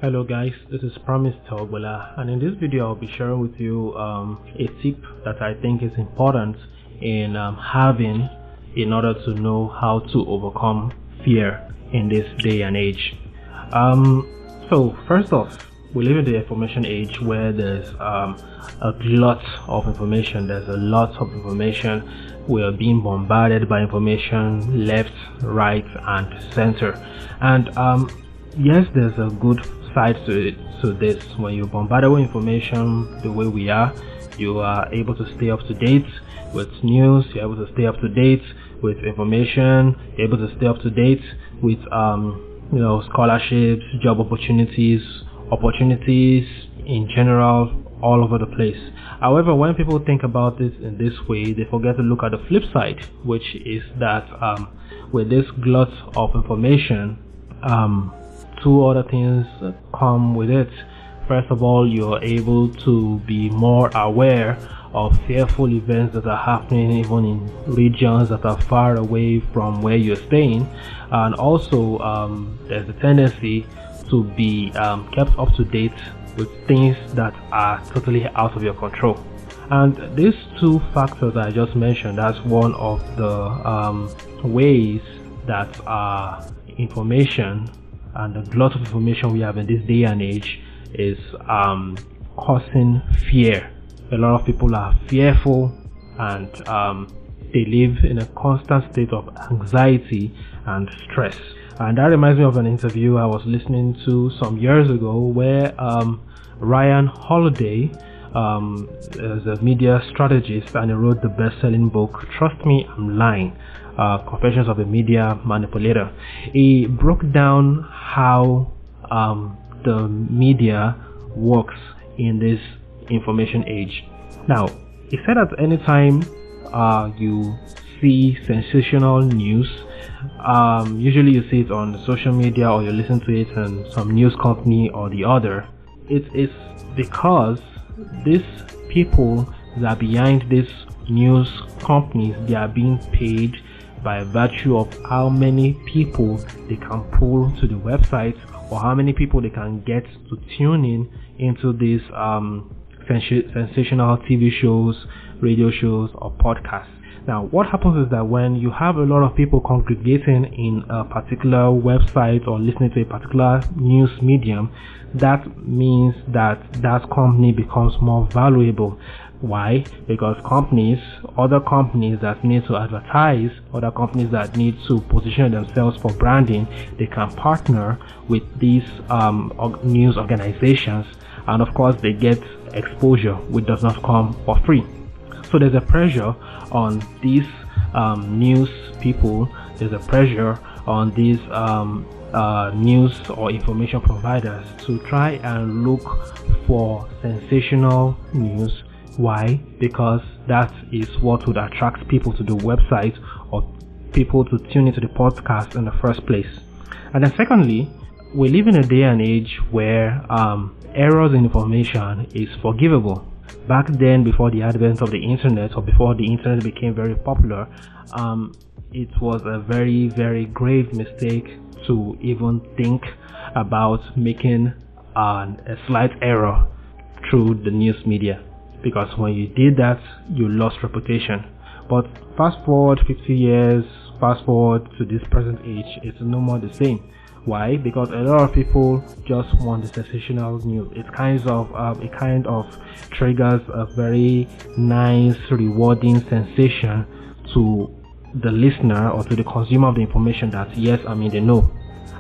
Hello guys, this is Promise Togbala, and in this video I'll be sharing with you a tip that I think is important in having in order to know how to overcome fear in this day and age. So first off, we live in the information age where there's a lot of information. We are being bombarded by information left, right, and center. And yes, there's a good side to this. When you're bombarded with information the way we are, you are able to stay up to date with news, you're able to stay up to date with information, you're able to stay up to date with scholarships, job opportunities in general all over the place. However, when people think about it in this way, they forget to look at the flip side, which is that with this glut of information, two other things come with it. First of all, you're able to be more aware of fearful events that are happening even in regions that are far away from where you're staying, and also there's a tendency to be kept up to date with things that are totally out of your control. And these two factors I just mentioned, that's one of the ways that information and the glut of information we have in this day and age is causing fear. A lot of people are fearful, and they live in a constant state of anxiety and stress. And that reminds me of an interview I was listening to some years ago where Ryan Holiday is a media strategist, and he wrote the best-selling book Trust Me, I'm Lying, Confessions of a Media Manipulator. He broke down how the media works in this information age. Now, he said that anytime you see sensational news, usually you see it on social media or you listen to it in some news company or the other, it is because these people that are behind these news companies, they are being paid by virtue of how many people they can pull to the website or how many people they can get to tune in into these sensational TV shows, radio shows, or podcasts. Now, what happens is that when you have a lot of people congregating in a particular website or listening to a particular news medium, that means that that company becomes more valuable. Why? Because other companies that need to advertise, other companies that need to position themselves for branding, they can partner with these news organizations, and of course they get exposure, which does not come for free. So there's a pressure on these news people, there's a pressure on these news or information providers to try and look for sensational news. Why? Because that is what would attract people to the website or people to tune into the podcast in the first place. And then secondly, we live in a day and age where errors in information is forgivable. Back then, before the advent of the internet, or before the internet became very popular, it was a very, very grave mistake to even think about making a slight error through the news media, because when you did that, you lost reputation. But fast forward 50 years, fast forward to this present age, it's no more the same. Why? Because a lot of people just want the sensational news. It kind of triggers a very nice, rewarding sensation to the listener or to the consumer of the information that yes, I'm in the know.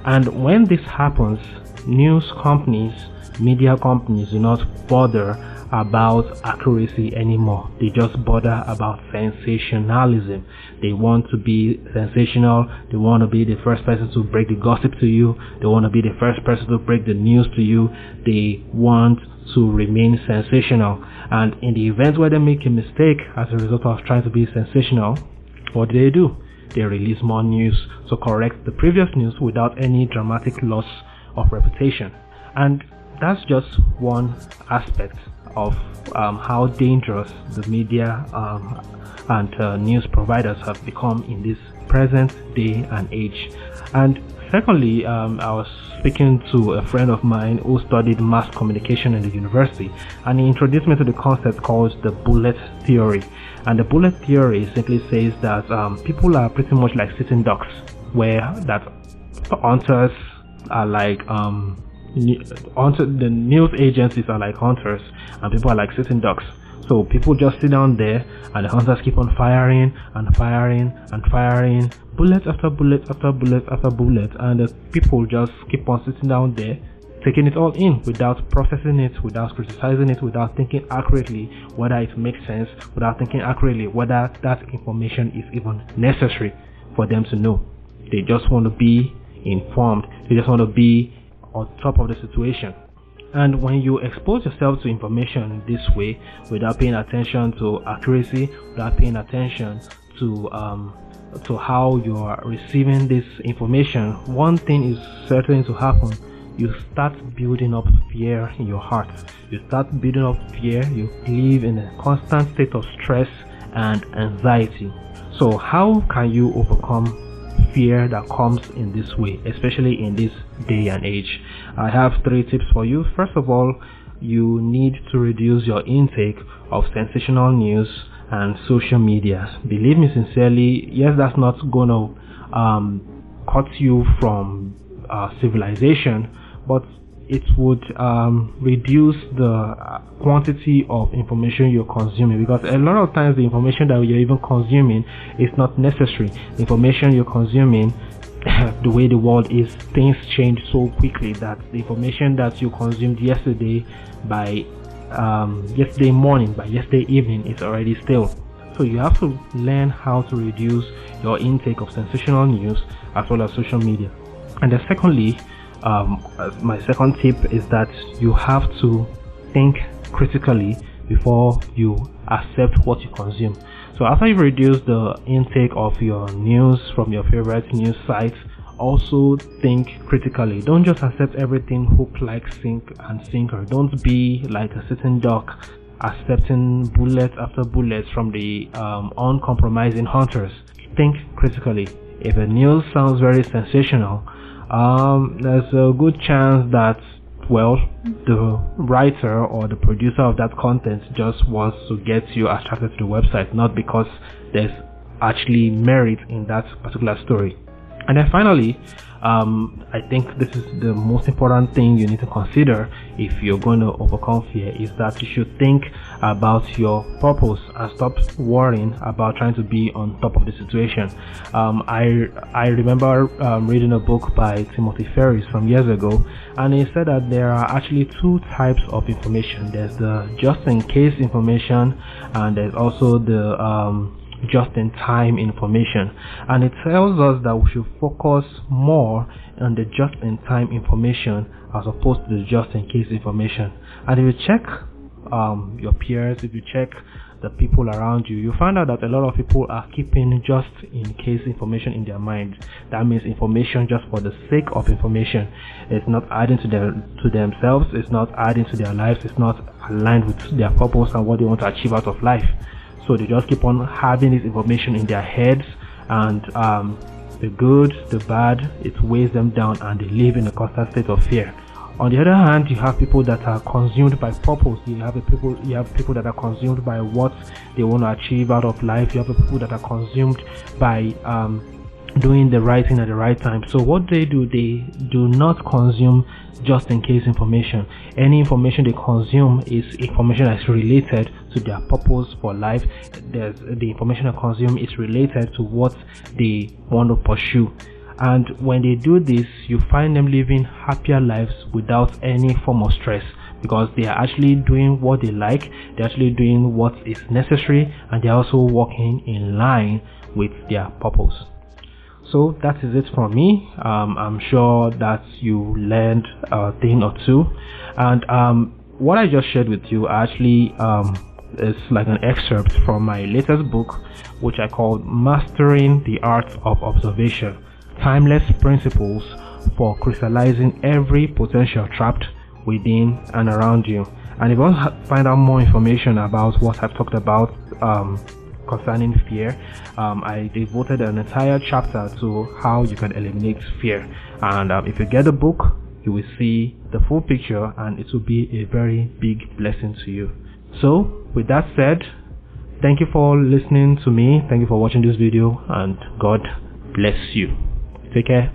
And when this happens, news companies, media companies do not bother about accuracy anymore. They just bother about sensationalism. They want to be sensational. They want to be the first person to break the gossip to you. They want to be the first person to break the news to you. They want to remain sensational. And in the event where they make a mistake as a result of trying to be sensational, what do? They release more news to correct the previous news without any dramatic loss of reputation. And that's just one aspect of how dangerous the media and news providers have become in this present day and age. And secondly, I was speaking to a friend of mine who studied mass communication in the university, and he introduced me to the concept called the bullet theory. And the bullet theory simply says that people are pretty much like sitting ducks, where that hunters are like the news agencies are like hunters, and people are like sitting ducks. So people just sit down there, and the hunters keep on firing and firing and firing, bullet after bullet after bullet after bullet, and the people just keep on sitting down there, taking it all in without processing it, without criticizing it, without thinking accurately whether it makes sense, without thinking accurately whether that information is even necessary for them to know. They just want to be informed. They just want to be on top of the situation. And when you expose yourself to information this way, without paying attention to accuracy, without paying attention to how you are receiving this information, one thing is certain to happen. You start building up fear in your heart. You start building up fear. You live in a constant state of stress and anxiety. So how can you overcome fear that comes in this way, especially in this day and age? I have 3 tips for you. First of all, you need to reduce your intake of sensational news and social media. Believe me sincerely, yes, that's not gonna cut you from civilization, but it would reduce the quantity of information you're consuming, because a lot of times the information that you're even consuming is not necessary. The information you're consuming, the way the world is, things change so quickly that the information that you consumed yesterday by yesterday morning, by yesterday evening, is already stale. So you have to learn how to reduce your intake of sensational news as well as social media. And then secondly, my second tip is that you have to think critically before you accept what you consume. So after you've reduced the intake of your news from your favorite news sites, also think critically. Don't just accept everything hook, like, sink and sinker. Don't be like a sitting duck accepting bullet after bullet from the uncompromising hunters. Think critically. If a news sounds very sensational, there's a good chance that, well, the writer or the producer of that content just wants to get you attracted to the website, not because there's actually merit in that particular story. And then finally, I think this is the most important thing you need to consider if you're going to overcome fear, is that you should think about your purpose and stop worrying about trying to be on top of the situation. I remember reading a book by Timothy Ferris from years ago, and he said that there are actually 2 types of information. There's the just in case information, and there's also the just-in-time information, and it tells us that we should focus more on the just-in-time information as opposed to the just-in-case information. And if you check your peers, if you check the people around you, you find out that a lot of people are keeping just-in-case information in their mind. That means information just for the sake of information. It's not adding to themselves, it's not adding to their lives, it's not aligned with their purpose and what they want to achieve out of life. So they just keep on having this information in their heads, and the good, the bad, it weighs them down, and they live in a constant state of fear. On the other hand, you have people that are consumed by purpose. You have people that are consumed by what they want to achieve out of life. You have people that are consumed by doing the right thing at the right time. So what they do not consume just in case information. Any information they consume is information that's related to their purpose for life. The information they consume is related to what they want to pursue. And when they do this, you find them living happier lives without any form of stress, because they are actually doing what they like, they're actually doing what is necessary, and they're also working in line with their purpose. So that is it from me. I'm sure that you learned a thing or two, and what I just shared with you actually is like an excerpt from my latest book, which I called Mastering the Art of Observation: Timeless Principles for Crystallizing Every Potential Trapped Within and Around You. And if you want to find out more information about what I've talked about concerning fear, I devoted an entire chapter to how you can eliminate fear. And if you get the book, you will see the full picture, and it will be a very big blessing to you. So with that said, thank you for listening to me. Thank you for watching this video, and God bless you. Take care.